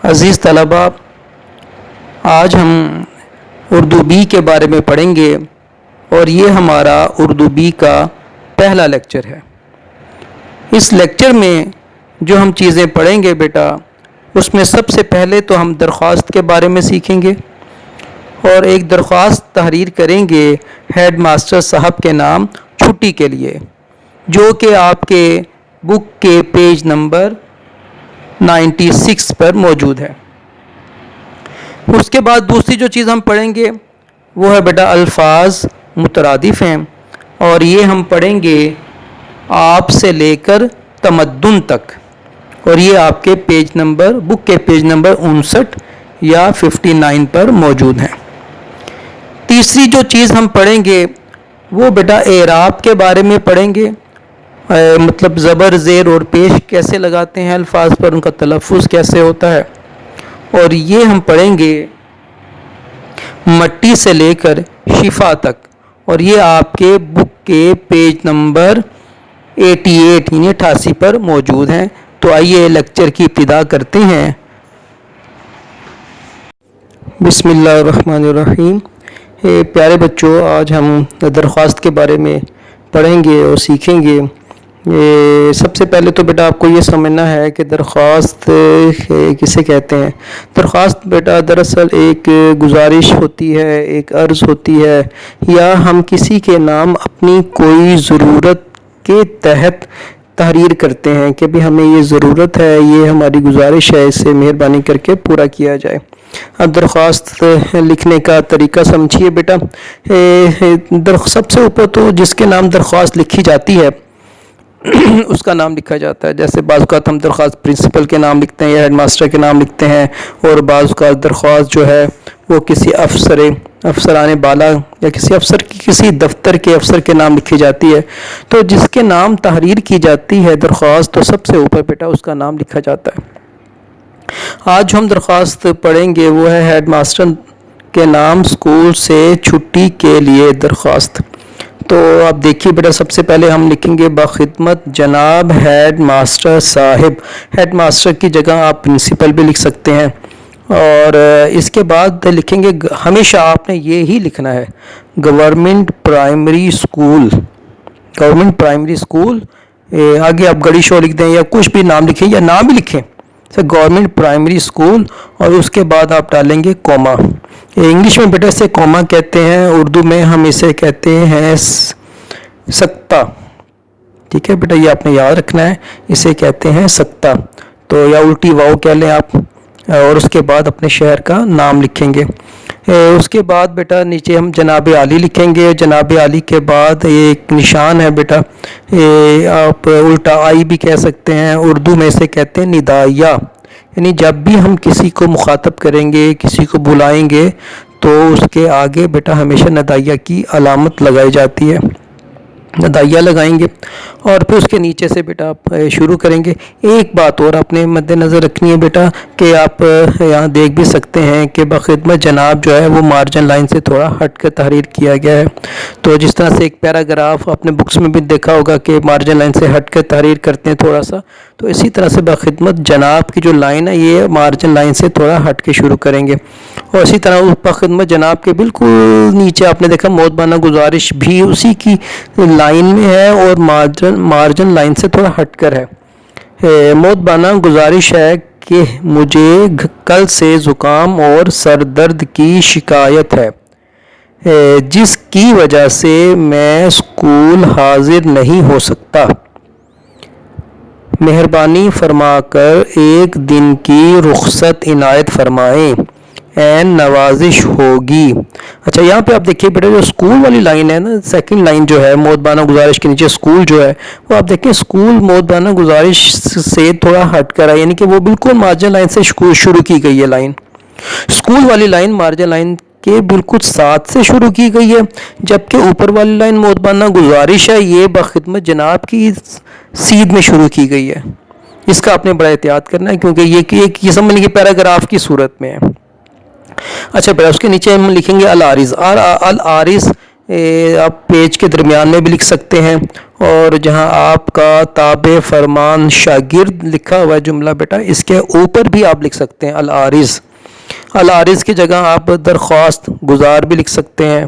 عزیز طلباء، آج ہم اردو بی کے بارے میں پڑھیں گے اور یہ ہمارا اردو بی کا پہلا لیکچر ہے۔ اس لیکچر میں جو ہم چیزیں پڑھیں گے بیٹا، اس میں سب سے پہلے تو ہم درخواست کے بارے میں سیکھیں گے اور ایک درخواست تحریر کریں گے ہیڈ ماسٹر صاحب کے نام چھٹی کے لیے، جو کہ آپ کے بک کے پیج نمبر 96 پر موجود ہے۔ اس کے بعد دوسری جو چیز ہم پڑھیں گے وہ ہے بیٹا الفاظ مترادف ہیں، اور یہ ہم پڑھیں گے آپ سے لے کر تمدن تک، اور یہ آپ کے بک کے پیج نمبر 59 یا 59 پر موجود ہیں۔ تیسری جو چیز ہم پڑھیں گے وہ بیٹا اعراب کے بارے میں پڑھیں گے، مطلب زبر زیر اور پیش کیسے لگاتے ہیں الفاظ پر، ان کا تلفظ کیسے ہوتا ہے، اور یہ ہم پڑھیں گے مٹی سے لے کر شفا تک، اور یہ آپ کے بک کے پیج نمبر 88 یعنی 88 پر موجود ہیں۔ تو آئیے لیکچر کی ابتدا کرتے ہیں۔ بسم اللہ الرحمن الرحیم۔ پیارے بچوں، آج ہم درخواست کے بارے میں پڑھیں گے اور سیکھیں گے۔ سب سے پہلے تو بیٹا آپ کو یہ سمجھنا ہے کہ درخواست کسے کہتے ہیں۔ درخواست بیٹا دراصل ایک گزارش ہوتی ہے، ایک عرض ہوتی ہے، یا ہم کسی کے نام اپنی کوئی ضرورت کے تحت تحریر کرتے ہیں کہ بھی ہمیں یہ ضرورت ہے، یہ ہماری گزارش ہے، اسے مہربانی کر کے پورا کیا جائے۔ اب درخواست لکھنے کا طریقہ سمجھیے بیٹا۔ سب سے اوپر تو جس کے نام درخواست لکھی جاتی ہے اس کا نام لکھا جاتا ہے۔ جیسے بعض اوقات ہم درخواست پرنسپل کے نام لکھتے ہیں یا ہیڈ ماسٹر کے نام لکھتے ہیں، اور بعض اوقات درخواست جو ہے وہ کسی افسران بالا یا کسی دفتر کے افسر کے نام لکھی جاتی ہے۔ تو جس کے نام تحریر کی جاتی ہے درخواست، تو سب سے اوپر بیٹا اس کا نام لکھا جاتا ہے۔ آج جو ہم درخواست پڑھیں گے وہ ہے ہیڈ ماسٹر کے نام اسکول سے چھٹی کے لیے درخواست۔ تو آپ دیکھیے بیٹا، سب سے پہلے ہم لکھیں گے باخدمت جناب ہیڈ ماسٹر صاحب۔ ہیڈ ماسٹر کی جگہ آپ پرنسپل بھی لکھ سکتے ہیں، اور اس کے بعد لکھیں گے، ہمیشہ آپ نے یہی لکھنا ہے، government primary school. Government primary school, آگے آپ گڑی شو لکھ دیں یا کچھ بھی نام لکھیں یا نام بھی لکھیں، گورنمنٹ پرائمری اسکول، اور اس کے بعد آپ ڈالیں گے کوما۔ انگلش میں بیٹا اسے کوما کہتے ہیں، اردو میں ہم اسے کہتے ہیں سکتہ۔ ٹھیک ہے بیٹا، یہ آپ نے یاد رکھنا ہے، اسے کہتے ہیں سکتہ، تو یا الٹی واؤ کہہ لیں آپ، اور اس کے بعد اپنے شہر کا نام لکھیں گے۔ اس کے بعد بیٹا نیچے ہم جناب عالی لکھیں گے۔ جناب عالی کے بعد ایک نشان ہے بیٹا، آپ الٹا آئی بھی کہہ سکتے ہیں، اردو میں اسے کہتے ہیں ندائیہ، یعنی جب بھی ہم کسی کو مخاطب کریں گے، کسی کو بلائیں گے، تو اس کے آگے بیٹا ہمیشہ ندائیہ کی علامت لگائی جاتی ہے، ندائیہ لگائیں گے، اور پھر اس کے نیچے سے بیٹا آپ شروع کریں گے۔ ایک بات اور آپ نے مد نظر رکھنی ہے بیٹا کہ آپ یہاں دیکھ بھی سکتے ہیں کہ باخدمت جناب جو ہے وہ مارجن لائن سے تھوڑا ہٹ کر تحریر کیا گیا ہے۔ تو جس طرح سے ایک پیراگراف آپ نے بکس میں بھی دیکھا ہوگا کہ مارجن لائن سے ہٹ کر تحریر کرتے ہیں تھوڑا سا، تو اسی طرح سے باخدمت جناب کی جو لائن ہے یہ مارجن لائن سے تھوڑا ہٹ کے شروع کریں گے، اور اسی طرح باخدمت جناب کے بالکل نیچے آپ نے دیکھا مؤدبانہ گزارش بھی اسی کی لائن میں ہے اور مارجن لائن سے تھوڑا ہٹ کر ہے۔ مؤدبانہ گزارش ہے کہ مجھے کل سے زکام اور سر درد کی شکایت ہے، جس کی وجہ سے میں اسکول حاضر نہیں ہو سکتا۔ مہربانی فرما کر ایک دن کی رخصت عنایت فرمائیں، عین نوازش ہوگی۔ اچھا، یہاں پہ آپ دیکھیے بیٹا جو اسکول والی لائن ہے نا، سیکنڈ لائن جو ہے مؤدبانہ گزارش کے نیچے اسکول جو ہے، وہ آپ دیکھیں اسکول مؤدبانہ گزارش سے تھوڑا ہٹ کر ہے، یعنی کہ وہ بالکل مارجن لائن سے شروع کی گئی ہے لائن۔ اسکول والی لائن مارجن لائن کے بالکل ساتھ سے شروع کی گئی ہے، جبکہ اوپر والی لائن مؤدبانہ گزارش ہے، یہ باخدمت جناب کی سیدھ میں شروع کی گئی ہے۔ اس کا آپ نے بڑا احتیاط کرنا ہے، کیونکہ یہ سمجھنے کی پیراگراف کی صورت میں ہے۔ اچھا بیٹا، اس کے نیچے ہم لکھیں گے العارض۔ العارض آپ پیج کے درمیان میں بھی لکھ سکتے ہیں، اور جہاں آپ کا تابع فرمان شاگرد لکھا ہوا ہے جملہ بیٹا، اس کے اوپر بھی آپ لکھ سکتے ہیں العارض۔ العارض کی جگہ آپ درخواست گزار بھی لکھ سکتے ہیں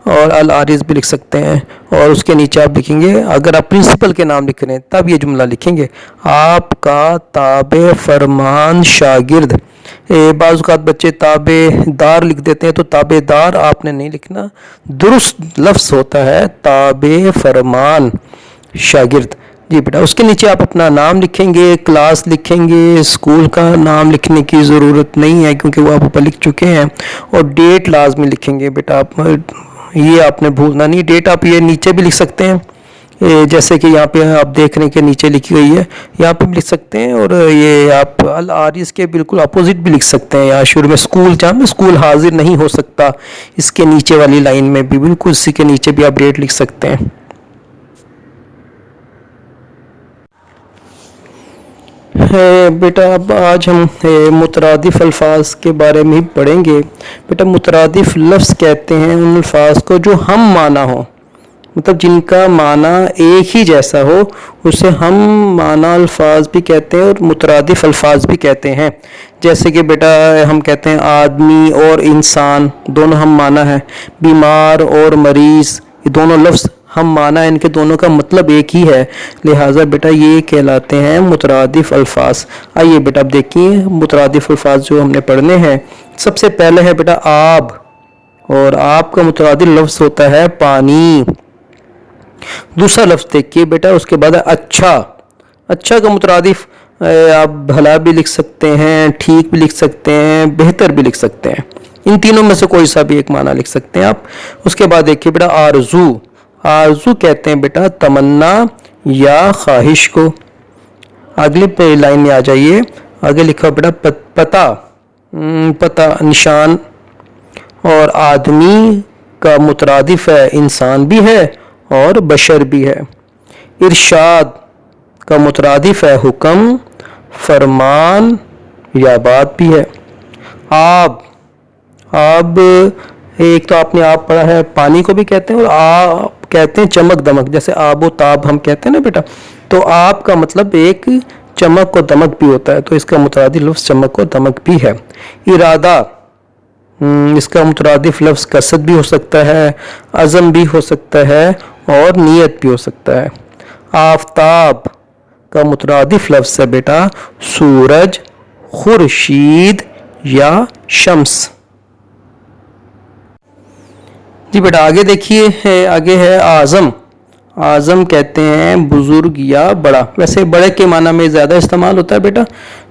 اور العارض بھی لکھ سکتے ہیں، اور اس کے نیچے آپ لکھیں گے، اگر آپ پرنسپل کے نام لکھ رہے ہیں تب یہ جملہ لکھیں گے، آپ کا تابع فرمان شاگرد۔ بعض اوقات بچے تابع دار لکھ دیتے ہیں، تو تابع دار آپ نے نہیں لکھنا، درست لفظ ہوتا ہے تابع فرمان شاگرد۔ جی بیٹا، اس کے نیچے آپ اپنا نام لکھیں گے، کلاس لکھیں گے، اسکول کا نام لکھنے کی ضرورت نہیں ہے کیونکہ وہ آپ اوپر لکھ چکے ہیں، اور ڈیٹ لازمی لکھیں گے بیٹا، یہ آپ نے بھولنا نہیں، ڈیٹ آپ یہ نیچے بھی لکھ سکتے ہیں، جیسے کہ یہاں پہ آپ دیکھ رہے ہیں کہ نیچے لکھی ہوئی ہے، یہاں پہ بھی لکھ سکتے ہیں، اور یہ آپ العارض کے بالکل اپوزٹ بھی لکھ سکتے ہیں، یہاں شروع میں اسکول، جہاں میں اسکول حاضر نہیں ہو سکتا، اس کے نیچے والی لائن میں بھی بالکل اسی کے نیچے بھی آپ ڈیٹ لکھ سکتے ہیں۔ بیٹا اب آج ہم مترادف الفاظ کے بارے میں پڑھیں گے۔ بیٹا مترادف لفظ کہتے ہیں ان الفاظ کو جو ہم معنی ہو، مطلب جن کا معنی ایک ہی جیسا ہو، اسے ہم معنی الفاظ بھی کہتے ہیں اور مترادف الفاظ بھی کہتے ہیں۔ جیسے کہ بیٹا ہم کہتے ہیں آدمی اور انسان دونوں ہم معنی ہیں، بیمار اور مریض یہ دونوں لفظ ہم معنی ہیں، ان کے دونوں کا مطلب ایک ہی ہے، لہٰذا بیٹا یہ کہلاتے ہیں مترادف الفاظ۔ آئیے بیٹا اب دیکھیے مترادف الفاظ جو ہم نے پڑھنے ہیں۔ سب سے پہلے ہے بیٹا آب، اور آب کا مترادف لفظ ہوتا ہے پانی۔ دوسرا لفظ دیکھیے بیٹا، اس کے بعد ہے اچھا۔ اچھا کا مترادف آپ بھلا بھی لکھ سکتے ہیں، ٹھیک بھی لکھ سکتے ہیں، بہتر بھی لکھ سکتے ہیں، ان تینوں میں سے کوئی سا بھی ایک معنی لکھ سکتے ہیں آپ۔ اس کے بعد دیکھیے بیٹا آرزو۔ آرزو کہتے ہیں بیٹا تمنا یا خواہش کو۔ اگلی لائن میں آ جائیے، آگے لکھا بیٹا پتہ، پتہ نشان، اور آدمی کا مترادف ہے انسان بھی ہے اور بشر بھی ہے۔ ارشاد کا مترادف ہے حکم، فرمان یا بات بھی ہے۔ آب، آب ایک تو آپ نے آب پڑھا ہے، پانی کو بھی کہتے ہیں، اور آب کہتے ہیں چمک دمک، جیسے آب و تاب ہم کہتے ہیں نا بیٹا، تو آب کا مطلب ایک چمک و دمک بھی ہوتا ہے، تو اس کا مترادف لفظ چمک و دمک بھی ہے۔ ارادہ، اس کا مترادف لفظ قصد بھی ہو سکتا ہے، عزم بھی ہو سکتا ہے، اور نیت بھی ہو سکتا ہے۔ آفتاب کا مترادف لفظ ہے بیٹا سورج، خورشید یا شمس۔ جی بیٹا آگے دیکھیے، آگے ہے اعظم۔ اعظم کہتے ہیں بزرگ یا بڑا، ویسے بڑے کے معنی میں زیادہ استعمال ہوتا ہے بیٹا،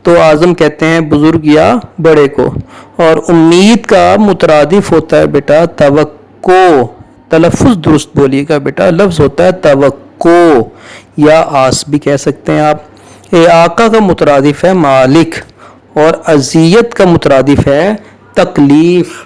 تو اعظم کہتے ہیں بزرگ یا بڑے کو۔ اور امید کا مترادف ہوتا ہے بیٹا توقع، تلفظ درست بولیے گا بیٹا، لفظ ہوتا ہے توقع یا آس بھی کہہ سکتے ہیں آپ۔ آقا کا مترادف ہے مالک، اور اذیت کا مترادف ہے تکلیف۔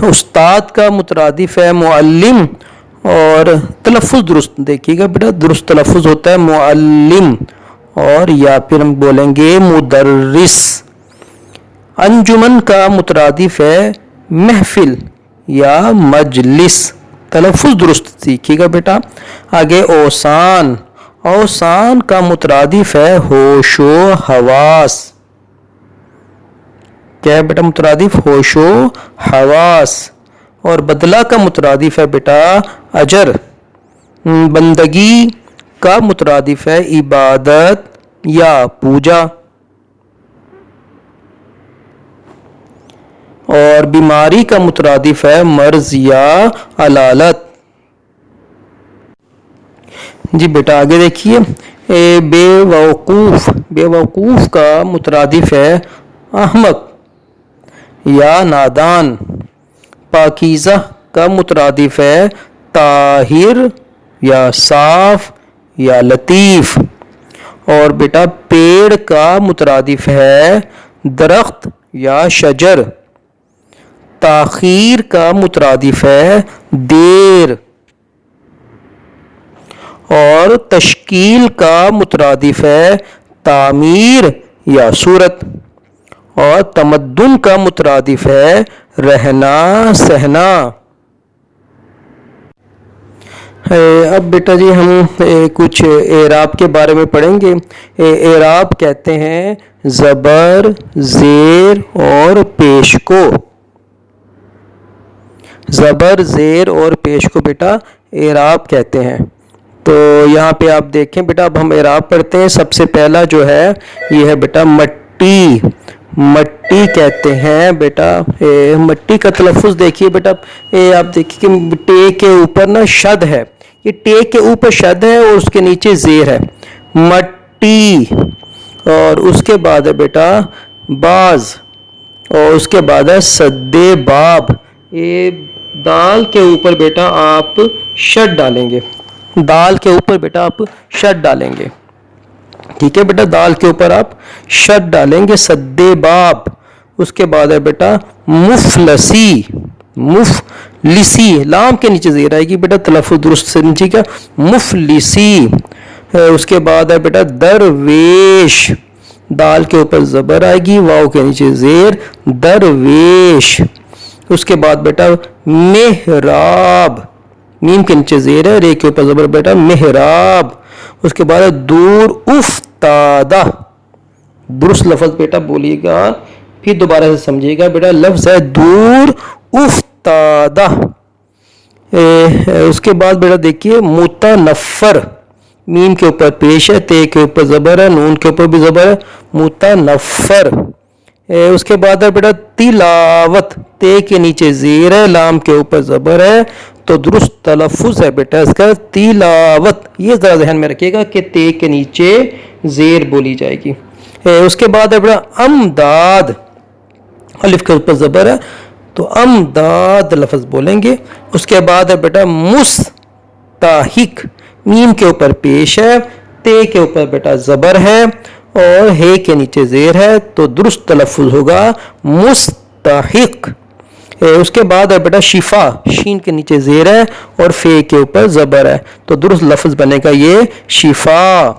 استاد کا مترادف ہے معلم، اور تلفظ درست دیکھیے گا بیٹا، درست تلفظ ہوتا ہے معلم، اور یا پھر ہم بولیں گے مدرس۔ انجمن کا مترادف ہے محفل یا مجلس، تلفظ درست دیکھیے گا بیٹا۔ آگے اوسان، اوسان کا مترادف ہے ہوش و حواس، کیا ہے بیٹا مترادف؟ ہوش و حواس۔ اور بدلہ کا مترادف ہے بیٹا اجر۔ بندگی کا مترادف ہے عبادت یا پوجا۔ اور بیماری کا مترادف ہے مرض یا علالت۔ جی بیٹا آگے دیکھیے، بے وقوف، بے وقوف کا مترادف ہے احمق یا نادان۔ پاکیزہ کا مترادف ہے طاہر یا صاف یا لطیف۔ اور بیٹا پیڑ کا مترادف ہے درخت یا شجر۔ تاخیر کا مترادف ہے دیر۔ اور تشکیل کا مترادف ہے تعمیر یا صورت۔ اور تمدن کا مترادف ہے رہنا سہنا۔ اب بیٹا جی ہم کچھ اعراب کے بارے میں پڑھیں گے۔ اعراب کہتے ہیں زبر، زیر اور پیش کو۔ زبر، زیر اور پیش کو بیٹا اعراب کہتے ہیں۔ تو یہاں پہ آپ دیکھیں بیٹا، اب ہم اعراب پڑھتے ہیں۔ سب سے پہلا جو ہے یہ ہے بیٹا مٹی۔ مٹی کہتے ہیں بیٹا، مٹی کا تلفظ دیکھیے بیٹا، آپ دیکھیے کہ ٹے کے اوپر نا شد ہے، یہ ٹے کے اوپر شد ہے اور اس کے نیچے زیر ہے، مٹی۔ اور اس کے بعد ہے بیٹا باز، اور اس کے بعد ہے سدے باب۔ یہ دال کے اوپر بیٹا آپ شد ڈالیں گے، دال کے اوپر بیٹا آپ شد ڈالیں گے، ٹھیک ہے بیٹا، دال کے اوپر آپ شد ڈالیں گے، سدے باب۔ اس کے بعد ہے بیٹا مفلسی، مفلسی، لام کے نیچے زیر آئے گی بیٹا، تلفظ درست سے نیچے کا مفلسی۔ اس کے بعد ہے بیٹا درویش، دال کے اوپر زبر آئے گی، واو کے نیچے زیر، درویش۔ اس کے بعد بیٹا محراب، میم کے نیچے زیر ہے، رے کے اوپر زبر بیٹا محراب۔ اس کے بعد دور افتادہ، درست لفظ بیٹا بولیے گا، پھر دوبارہ سے سمجھیے گا بیٹا، لفظ ہے دور افتادہ۔ اس کے بعد بیٹا دیکھیے متنفر، میم کے اوپر پیش ہے، تے کے اوپر زبر ہے، نون کے اوپر بھی زبر ہے، متنفر۔ اس کے بعد ہے بیٹا تلاوت، تے کے نیچے زیر ہے، لام کے اوپر زبر ہے، تو درست تلفظ ہے بیٹا اس کا تلاوت۔ یہ ذرا ذہن میں رکھیے گا کہ تے کے نیچے زیر بولی جائے گی۔ اس کے بعد ہے بیٹا امداد، الف کے اوپر زبر ہے تو امداد لفظ بولیں گے۔ اس کے بعد ہے بیٹا مستحق، میم کے اوپر پیش ہے، تے کے اوپر بیٹا زبر ہے اور ہے کے نیچے زیر ہے، تو درست تلفظ ہوگا مستحق۔ اس کے بعد ہے بیٹا شفا، شین کے نیچے زیر ہے اور فے کے اوپر زبر ہے، تو درست لفظ بنے گا یہ شفا۔